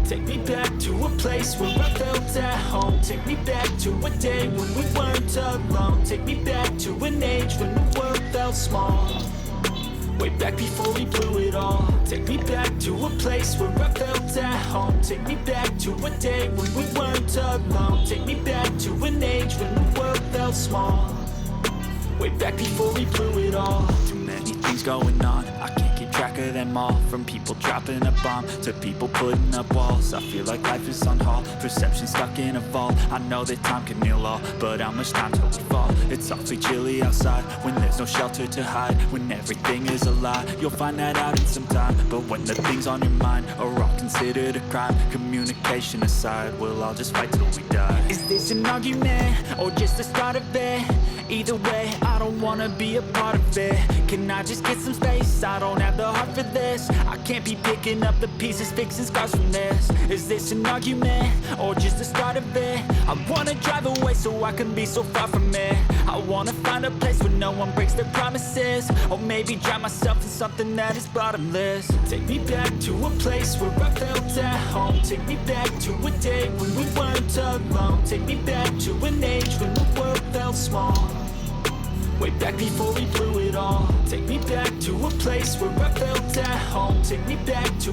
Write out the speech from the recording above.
Take me back to a place where I felt at home. Take me back to a day when we weren't alone. Take me back to an age when the world felt small. Way back before we blew it all. Take me back to a place where I felt at home. Take me back to a day when we weren't alone. Take me back to an age when the world felt small. Way back before we blew it all. Too many things going on, I can't keep track of them all. From people dropping a bomb to people putting up walls. I feel like life is on hold, perception stuck in a vault. I know that time can heal all, but how much time till we fall? It's awfully chilly outside when there's no shelter to hide. When everything is a lie, you'll find that out in some time. But when the things on your mind are all considered a crime, communication aside, we'll all just fight till we die. Is this an argument or just the start of it? Either way, I don't wanna be a part of it. Can I just get some space? I don't have the heart for this. I can't be picking up the pieces, fixing scars from this. Is this an argument or just the start of it? I wanna drive away so I can be so far from it. I wanna find a place where no one breaks their promises. Or maybe drown myself in something that is bottomless. Take me back to a place where I felt at home. Take me back to a day when we weren't alone. Take me back to an age when the world felt small. Way back before we blew it all. Take me back to a place where I felt at home. Take me back to